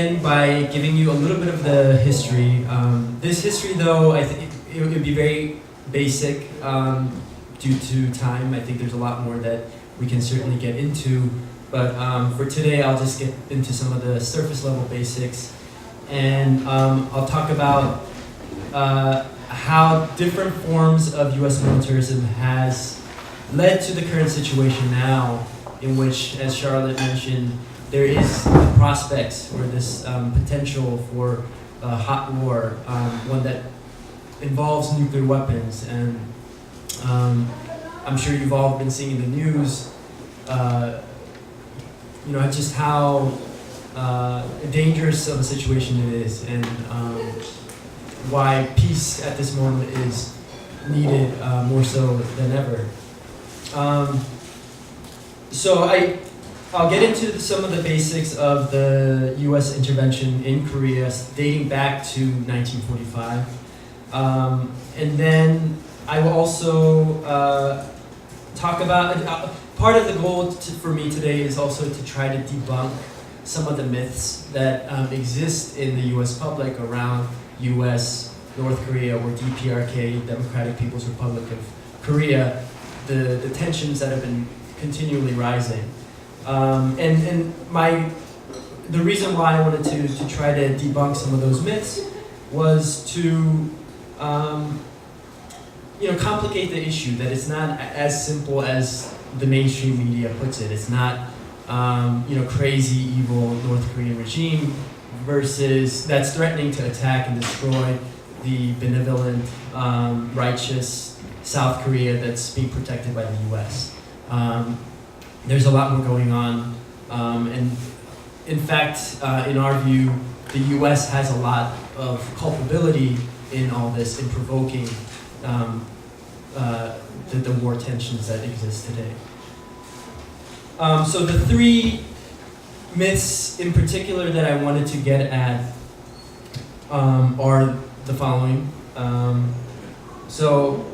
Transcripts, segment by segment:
begin by giving you a little bit of the history. This history, though, I think it would be very basic due to time. I think there's a lot more that we can certainly get into. But for today, I'll just get into some of the surface level basics. And I'll talk about how different forms of U.S. militarism has led to the current situation now, in which, as Charlotte mentioned, there is the prospects or this potential for a hot war, one that involves nuclear weapons. And I'm sure you've all been seeing in the news, just how dangerous of a situation it is, and why peace at this moment is needed more so than ever. So I'll get into some of the basics of the U.S. intervention in Korea dating back to 1945. And then I will also talk about, part of the goal for me today is also to try to debunk some of the myths that exist in the U.S. public around U.S., North Korea, or DPRK, Democratic People's Republic of Korea, the tensions that have been continually rising. The reason why I wanted to try to debunk some of those myths was to complicate the issue, that it's not as simple as the mainstream media puts it. It's not crazy, evil North Korean regime versus that's threatening to attack and destroy the benevolent, righteous South Korea that's being protected by the U.S. There's a lot more going on, and in fact, in our view, the U.S. has a lot of culpability in all this, in provoking the war tensions that exist today. So the three myths in particular that I wanted to get at are the following. So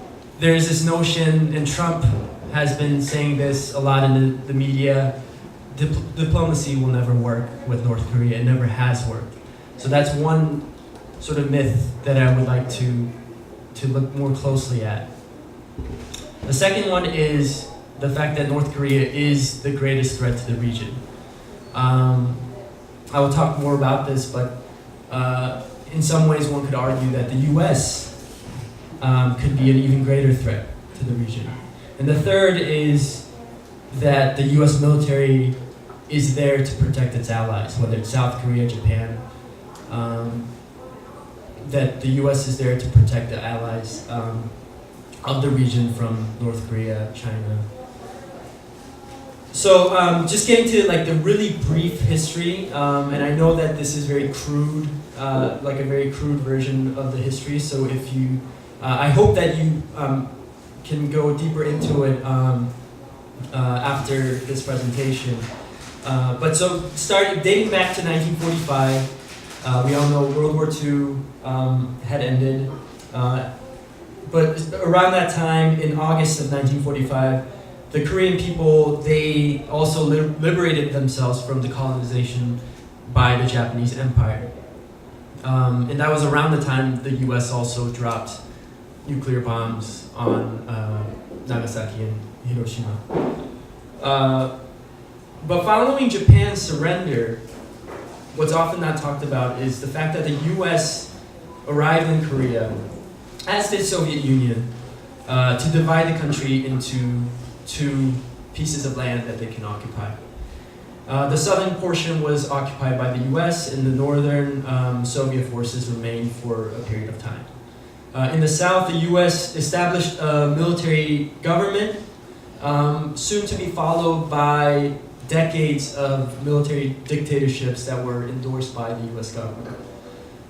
there's this notion, and Trump has been saying this a lot in the media, diplomacy will never work with North Korea. It never has worked. So that's one sort of myth that I would like to look more closely at. The second one is the fact that North Korea is the greatest threat to the region. I will talk more about this, but in some ways one could argue that the U.S. Could be an even greater threat to the region. And the third is that the U.S. military is there to protect its allies, whether it's South Korea, Japan, that the U.S. is there to protect the allies of the region from North Korea, China. So just getting to the really brief history, and I know that this is very crude, like a very crude version of the history, so if you, I hope that you can go deeper into it after this presentation. But so dating back to 1945, we all know World War II had ended, but around that time, in August of 1945, the Korean people, they also liberated themselves from the colonization by the Japanese Empire. And that was around the time the U.S. also dropped nuclear bombs on Nagasaki and Hiroshima. But following Japan's surrender, what's often not talked about is the fact that the U.S. arrived in Korea, as did Soviet Union, to divide the country into two pieces of land that they can occupy. The southern portion was occupied by the U.S., and the northern Soviet forces remained for a period of time. In the south, the U.S. established a military government, soon to be followed by decades of military dictatorships that were endorsed by the U.S. government.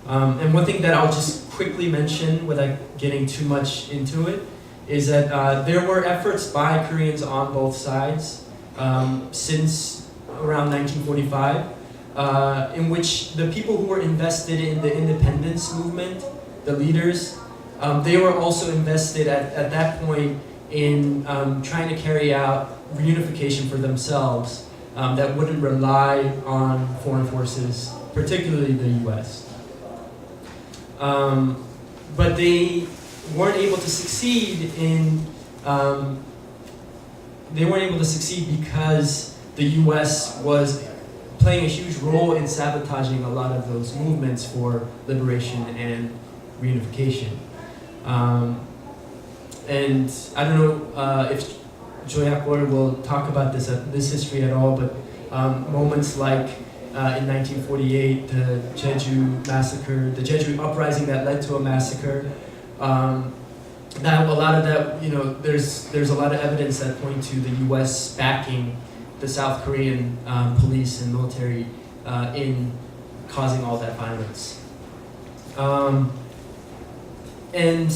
And one thing that I'll just quickly mention without getting too much into it is that there were efforts by Koreans on both sides since around 1945, in which the people who were invested in the independence movement, the leaders, they were also invested at that point in trying to carry out reunification for themselves that wouldn't rely on foreign forces particularly the U.S. But they weren't able to succeed because the U.S. was playing a huge role in sabotaging a lot of those movements for liberation and reunification. And I don't know if Joyakgol will talk about this history at all, but moments like in 1948, the Jeju massacre, the Jeju uprising that led to a massacre, that a lot of that, there's a lot of evidence that point to the U.S. backing the South Korean police and military in causing all that violence. And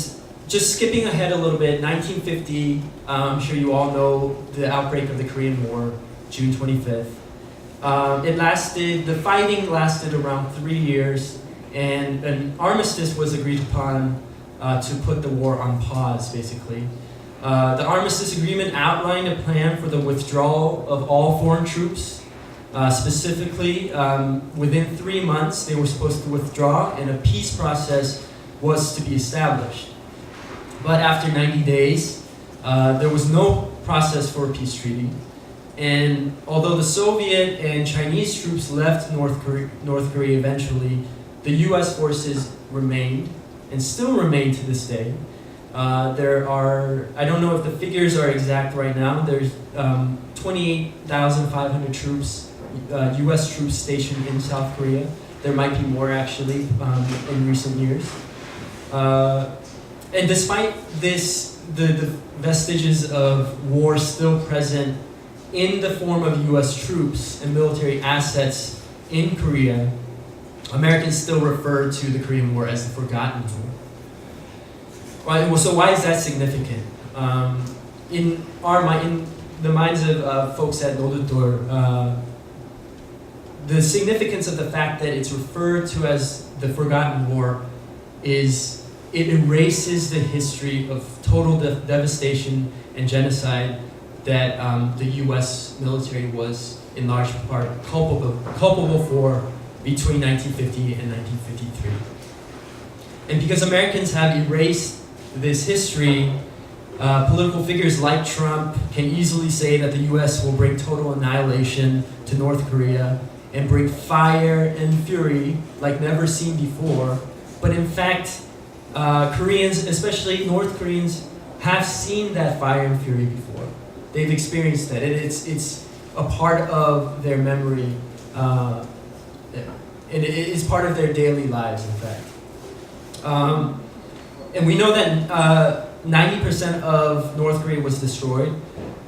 just skipping ahead a little bit, 1950, I'm sure you all know the outbreak of the Korean War, June 25th. The fighting lasted around 3 years, and an armistice was agreed upon to put the war on pause, basically. The armistice agreement outlined a plan for the withdrawal of all foreign troops. Specifically, within 3 months, they were supposed to withdraw, and a peace process was to be established. But after 90 days, there was no process for a peace treaty. And although the Soviet and Chinese troops left North Korea eventually, the U.S. forces remained, and still remain to this day. There are, I don't know if the figures are exact right now, there's 28,500 troops, U.S. troops stationed in South Korea. There might be more actually in recent years. And despite this, the vestiges of war still present in the form of U.S. troops and military assets in Korea, Americans still refer to the Korean War as the Forgotten War. Right, so why is that significant? In the minds of folks at Nodutdol, the significance of the fact that it's referred to as the Forgotten War is it erases the history of total devastation and genocide that the U.S. military was in large part culpable for between 1950 and 1953. And because Americans have erased this history, political figures like Trump can easily say that the U.S. will bring total annihilation to North Korea and bring fire and fury like never seen before. But in fact, Koreans, especially North Koreans, have seen that fire and fury before. They've experienced that. It's a part of their memory, and it is part of their daily lives, in fact. And we know that 90% of North Korea was destroyed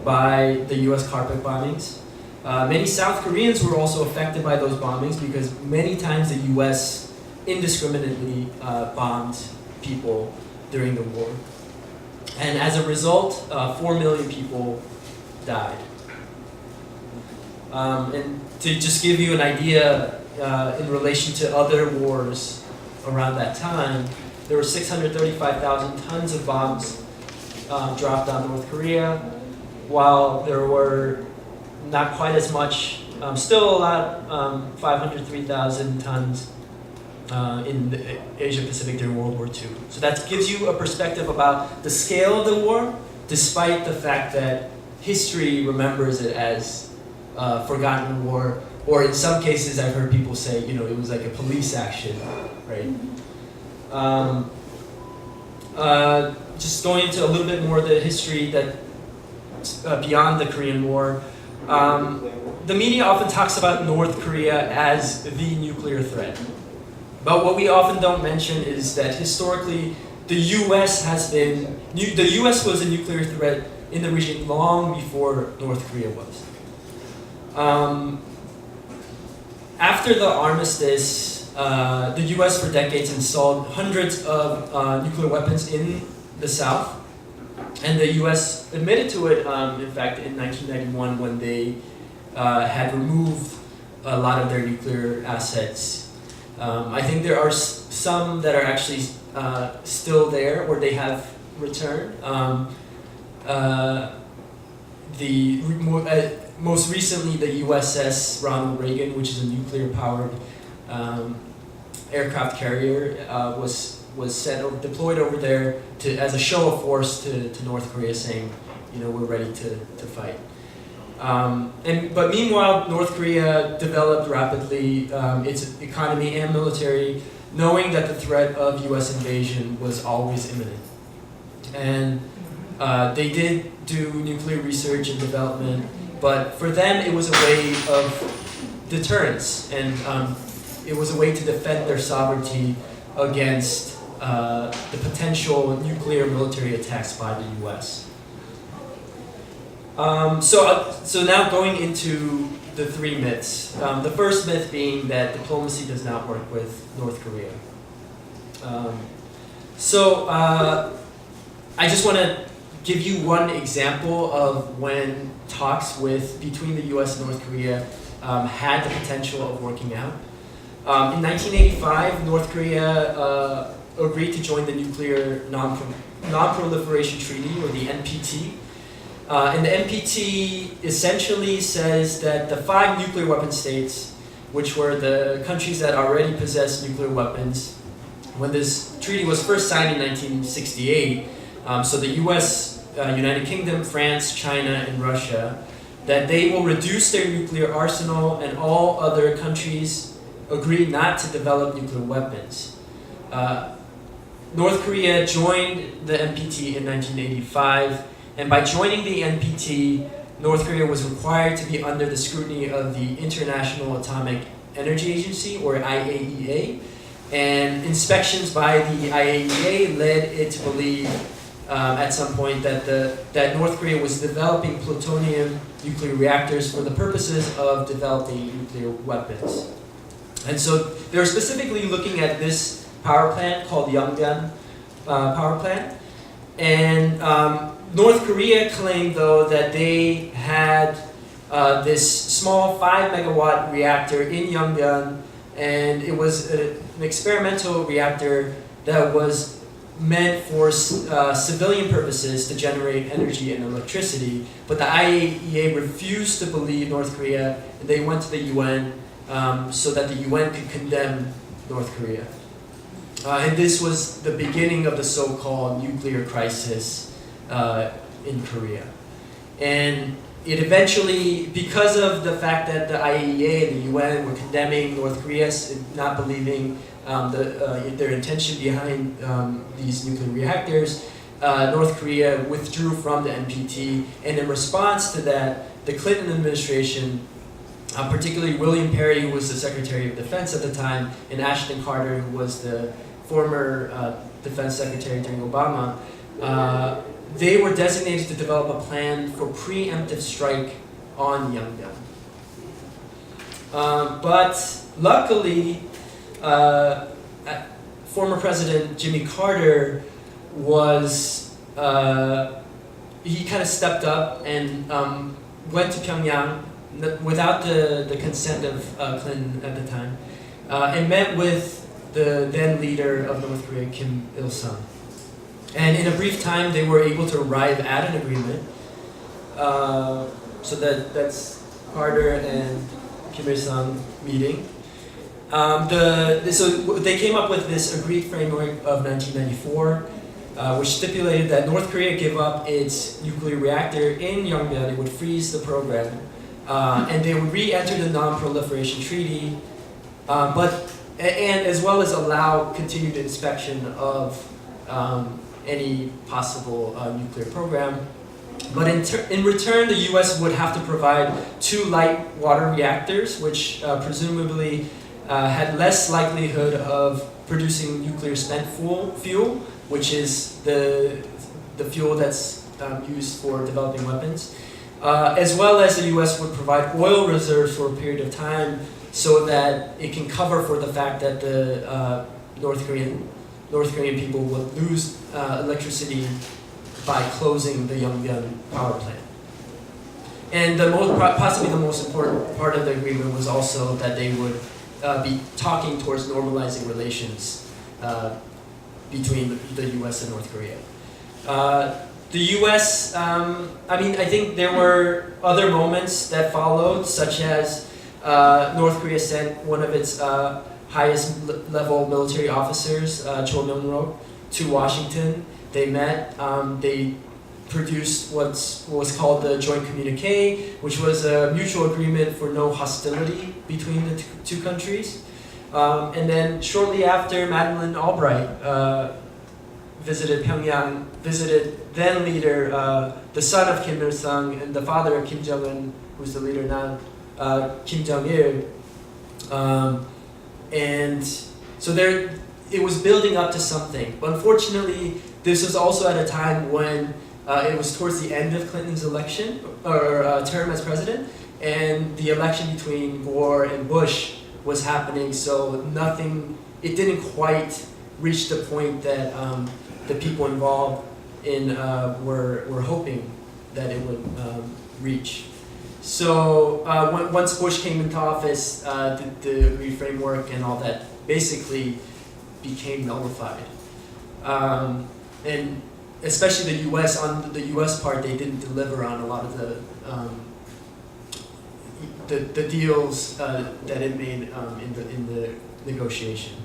by the U.S. carpet bombings. Many South Koreans were also affected by those bombings because many times the U.S. indiscriminately bombed people during the war. And as a result, 4 million people died. And to just give you an idea in relation to other wars around that time, there were 635,000 tons of bombs dropped on North Korea, while there were not quite as much, still a lot, 503,000 tons in the Asia Pacific during World War II. So that gives you a perspective about the scale of the war, despite the fact that history remembers it as a forgotten war, or in some cases I've heard people say, it was like a police action, right? Just going into a little bit more of the history that beyond the Korean War, the media often talks about North Korea as the nuclear threat. But what we often don't mention is that historically, the U.S. was a nuclear threat in the region long before North Korea was. After the armistice, the U.S. for decades installed hundreds of nuclear weapons in the South, and the U.S. admitted to it, in fact, in 1991 when they had removed a lot of their nuclear assets. I think there are some that are actually still there, or they have returned. Most recently, the USS Ronald Reagan, which is a nuclear-powered aircraft carrier was deployed over there as a show of force to North Korea, saying, we're ready to fight. But meanwhile, North Korea developed rapidly its economy and military, knowing that the threat of U.S. invasion was always imminent. And they did do nuclear research and development, but for them it was a way of deterrence, and it was a way to defend their sovereignty against the potential nuclear military attacks by the U.S. So now going into the three myths. The first myth being that diplomacy does not work with North Korea. I just want to give you one example of when talks between the U.S. and North Korea had the potential of working out. In 1985, North Korea agreed to join the Nuclear Non-Proliferation Treaty, or the NPT. And the NPT essentially says that the 5 nuclear weapon states, which were the countries that already possessed nuclear weapons, when this treaty was first signed in 1968, so the US, United Kingdom, France, China, and Russia, that they will reduce their nuclear arsenal, and all other countries agree not to develop nuclear weapons. North Korea joined the NPT in 1985, and by joining the NPT, North Korea was required to be under the scrutiny of the International Atomic Energy Agency, or IAEA, and inspections by the IAEA led it to believe at some point that North Korea was developing plutonium nuclear reactors for the purposes of developing nuclear weapons. And so they were specifically looking at this power plant called Yongbyon power plant. And North Korea claimed, though, that they had this small 5 megawatt reactor in Yongbyon, and it was an experimental reactor that was meant for civilian purposes to generate energy and electricity. But the IAEA refused to believe North Korea, and they went to the UN so that the UN could condemn North Korea. And this was the beginning of the so-called nuclear crisis in Korea. And it eventually, because of the fact that the IAEA and the UN were condemning North Korea, not believing their intention behind these nuclear reactors, North Korea withdrew from the NPT. And in response to that, the Clinton administration, particularly William Perry, who was the Secretary of Defense at the time, and Ashton Carter, who was the former Defense Secretary during Obama, they were designated to develop a plan for preemptive strike on Yongbyon. But luckily, former President Jimmy Carter he kind of stepped up and went to Pyongyang without the consent of Clinton at the time, and met with the then leader of North Korea, Kim Il-sung. And in a brief time, they were able to arrive at an agreement. So that's Carter and Kim Il-sung meeting. So they came up with this agreed framework of 1994, which stipulated that North Korea give up its nuclear reactor in Yongbyon. It would freeze the program, and they would re-enter the Non-Proliferation Treaty, and as well as allow continued inspection of any possible nuclear program. But in return, the U.S. would have to provide 2 light water reactors, which presumably had less likelihood of producing nuclear spent fuel, which is the fuel that's used for developing weapons, as well as the U.S. would provide oil reserves for a period of time so that it can cover for the fact that the North Korean people would lose electricity by closing the Yongbyon power plant. And possibly the most important part of the agreement was also that they would be talking towards normalizing relations between the U.S. and North Korea. The U.S., I think there were other moments that followed, such as North Korea sent one of its highest level military officers, Cho Myung-ro, to Washington. They met. They produced what was called the Joint Communique, which was a mutual agreement for no hostility between the two countries. And then shortly after, Madeleine Albright visited Pyongyang, visited then leader, the son of Kim Il-sung and the father of Kim Jong-un, who's the leader now, Kim Jong-il. And so it was building up to something. But unfortunately, this was also at a time when it was towards the end of Clinton's election, or term as president, and the election between Gore and Bush was happening, so it didn't quite reach the point that the people involved in were hoping that it would reach. So once Bush came into office, the agreed framework and all that basically became nullified. And especially the U.S., on the U.S. part, they didn't deliver on a lot of the deals that it made in the negotiation.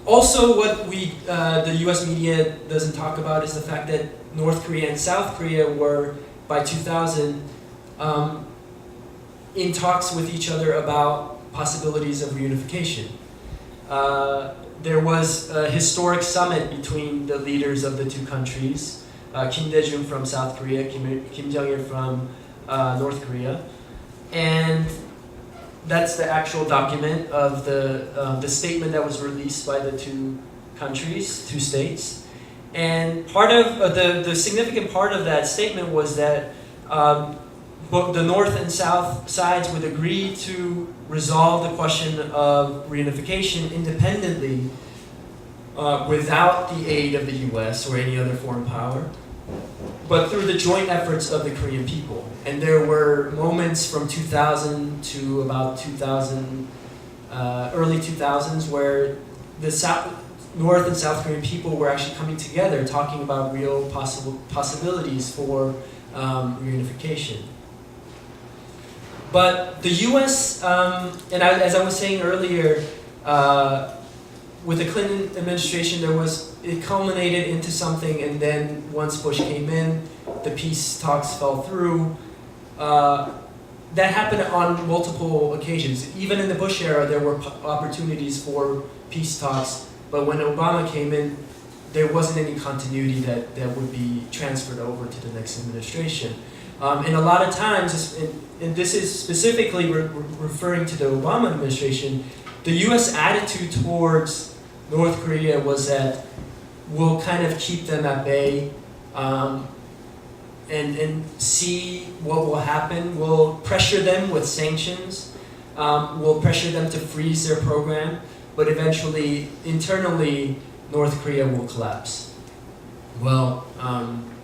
Also, what the U.S. media doesn't talk about is the fact that North Korea and South Korea were, by 2000, in talks with each other about possibilities of reunification. There was a historic summit between the leaders of the two countries, Kim Dae-jung from South Korea, Kim Jong-il from North Korea, and that's the actual document of the statement that was released by the two countries, two states. And part of the significant part of that statement was that both the North and South sides would agree to resolve the question of reunification independently without the aid of the U.S. or any other foreign power, but through the joint efforts of the Korean people. And there were moments from 2000 to about 2000, early 2000s, where the North and South Korean people were actually coming together, talking about real possibilities for reunification. But the U.S., and as I was saying earlier, with the Clinton administration, it culminated into something, and then once Bush came in, the peace talks fell through. That happened on multiple occasions. Even in the Bush era, there were opportunities for peace talks, but when Obama came in, there wasn't any continuity that would be transferred over to the next administration. And a lot of times, and this is specifically referring to the Obama administration, the U.S. attitude towards North Korea was that we'll kind of keep them at bay and see what will happen. We'll pressure them with sanctions. We'll pressure them to freeze their program. But eventually, internally, North Korea will collapse. Well,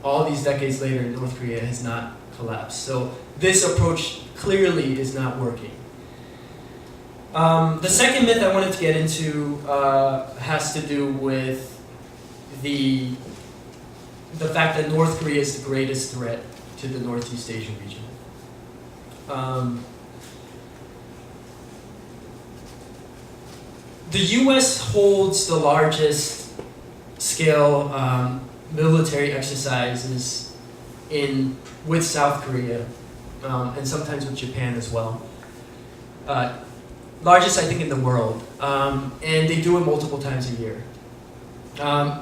all these decades later, North Korea has not collapsed. So this approach clearly is not working. The second myth I wanted to get into has to do with the fact that North Korea is the greatest threat to the Northeast Asian region. The U.S. holds the largest scale military exercises with South Korea, and sometimes with Japan as well. Largest, I think, in the world, and they do it multiple times a year.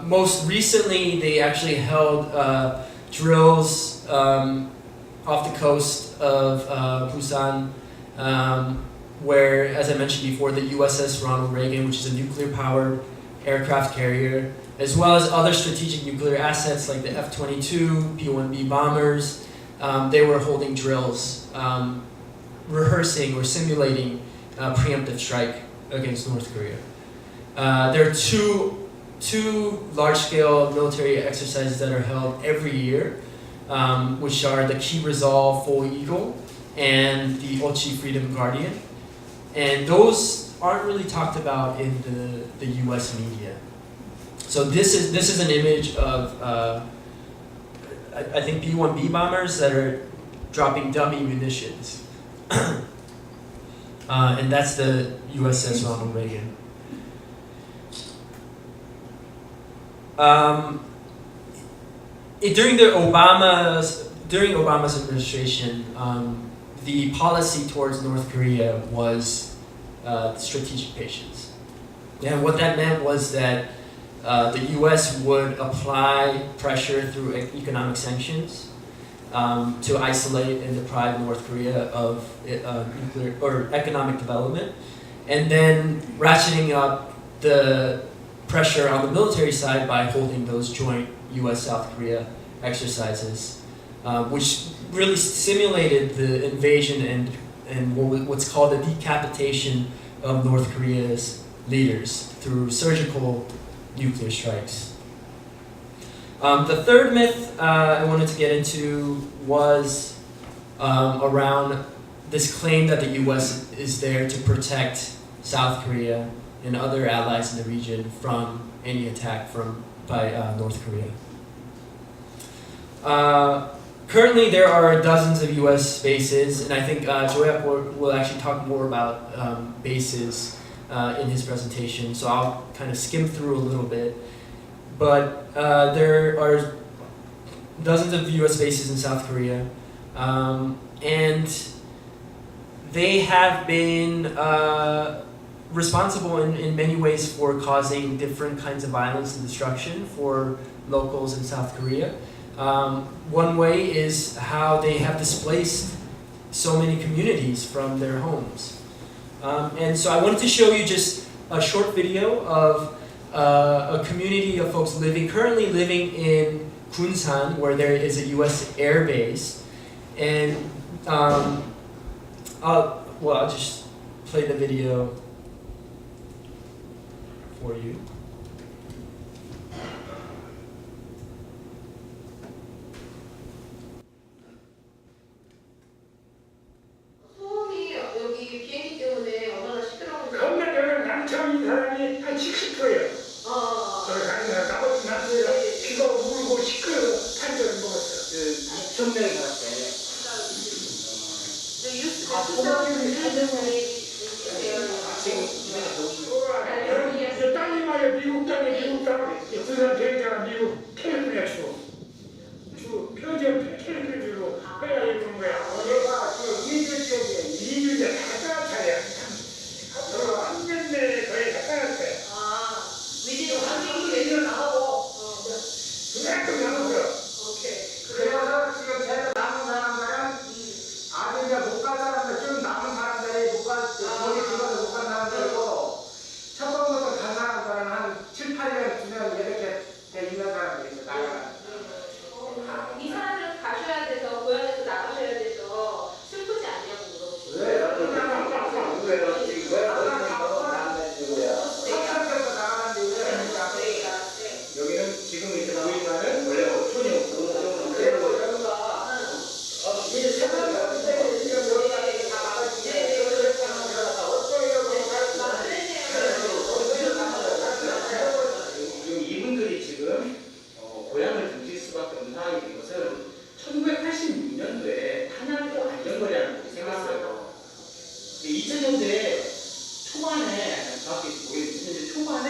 Most recently, they actually held drills off the coast of Busan, where, as I mentioned before, the USS Ronald Reagan, which is a nuclear-powered aircraft carrier, as well as other strategic nuclear assets like the F-22, P-1B bombers, they were holding drills, rehearsing or simulating a preemptive strike against North Korea. There are two large-scale military exercises that are held every year, which are the Key Resolve Full Eagle and the Ochi Freedom Guardian. And those aren't really talked about in the U.S. media. So this is an image of I think P-1B bombers that are dropping dummy munitions. and that's the USS Ronald Reagan. During Obama's administration, the policy towards North Korea was strategic patience. And what that meant was that the U.S. would apply pressure through economic sanctions to isolate and deprive North Korea of nuclear or economic development, and then ratcheting up the pressure on the military side by holding those joint U.S.-South Korea exercises, which really simulated the invasion and what's called the decapitation of North Korea's leaders through surgical nuclear strikes. The third myth I wanted to get into was around this claim that the U.S. is there to protect South Korea and other allies in the region from any attack by North Korea. Currently, there are dozens of U.S. bases, and I think Joyakgol will actually talk more about bases in his presentation, so I'll kind of skim through a little bit. But there are dozens of U.S. bases in South Korea, and they have been responsible in many ways for causing different kinds of violence and destruction for locals in South Korea. One way is how they have displaced so many communities from their homes. And so I wanted to show you just a short video of a community of folks currently living in Gunsan, where there is a U.S. air base. And I'll just play the video for you. 미국 땅에 미국 땅, 부산 대회잖아. 미국 캘리포니아 주 표준 캘리포니아주로 해야 이러는 거야. 어디가 그 이주 지역에 이주에 가까운 차례야. 그리고 한 년 내에 거의 가까운 차례. 아, 위기도 환경도 얘기를 나오고. 그만큼 나눠서. 오케이. 그래서 지금 제가 남은 사람들은 아직 이제 못 간 사람들, 좀 남은 사람들이 못 간, 거기 들어서 못 간 사람들이고, 첫 번부터 간 사람들은 한 7, 8년 주면 이렇게 돼 있는 사람들이 나가는. 이 사람들은 가셔야 돼서, 고향에서 나가셔야 돼서 슬프지 않냐고 물어보시고. 왜? 왜? 지금 왜? 학교에서 나가는데 왜 그러니까 여기는 지금 이렇게 보이면은 원래 어촌이었고, 지금 이분들이 지금 고향을 등질 수밖에 없는 상황이 된 것은 1986년도에 탄약고 안전거리라는 곳이 생겼어요. 2000년대 초반에, 정확히 모르겠는데 2000년대 초반에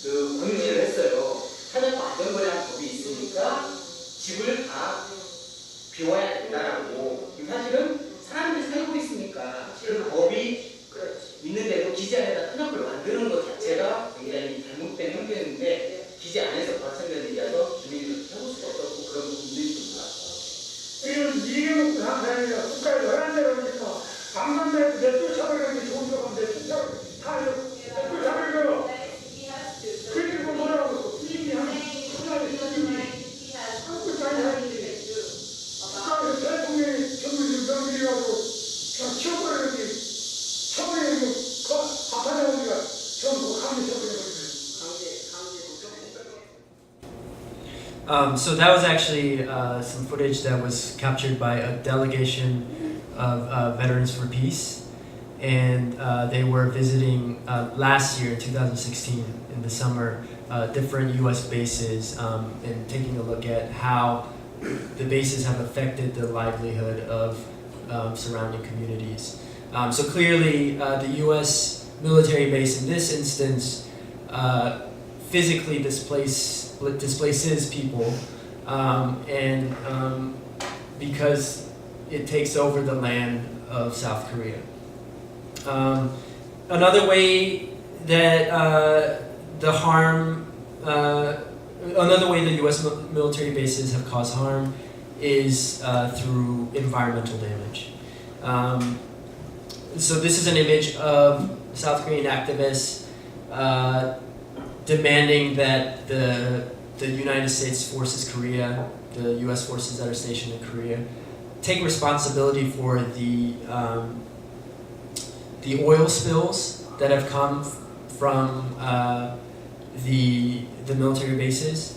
그 공지를 했어요. 탄약고 안전거리라는 법이 있으니까 집을 다 비워야 된다라고. 사실은 사람들이 살고 있으니까 그 법이 있는데도 기지 안에다 탄약고를 만드는 것 자체가 굉장히 잘못된 행동인데 기지 안에서 마찬가지로 이어서 주민들이 해볼 수가 없었고 그런 부분들이 좀 많았어요. 지금 이겨먹고 산 사람이라 국가에 열한 대로 오니까 방송대에서 내 쫓아버리는 게 좋은 거 같은데 쫓아버리고 그리고 뭐라고 이미 한 한국 사람들이 국가에서 대통령이 전부 명들이 가지고 그냥 치워버리는 게 처음에 아파자 우리가 전부 강제 쳐버리는 So that was actually some footage that was captured by a delegation of Veterans for Peace, and they were visiting last year, 2016, in the summer, different U.S. bases and taking a look at how the bases have affected the livelihood of surrounding communities. So clearly, the U.S. military base in this instance physically displaces people, and because it takes over the land of South Korea. Another way that another way the U.S. military bases have caused harm is through environmental damage. So this is an image of South Korean activists demanding that the United States forces Korea, the U.S. forces that are stationed in Korea, take responsibility for the oil spills that have come from the military bases.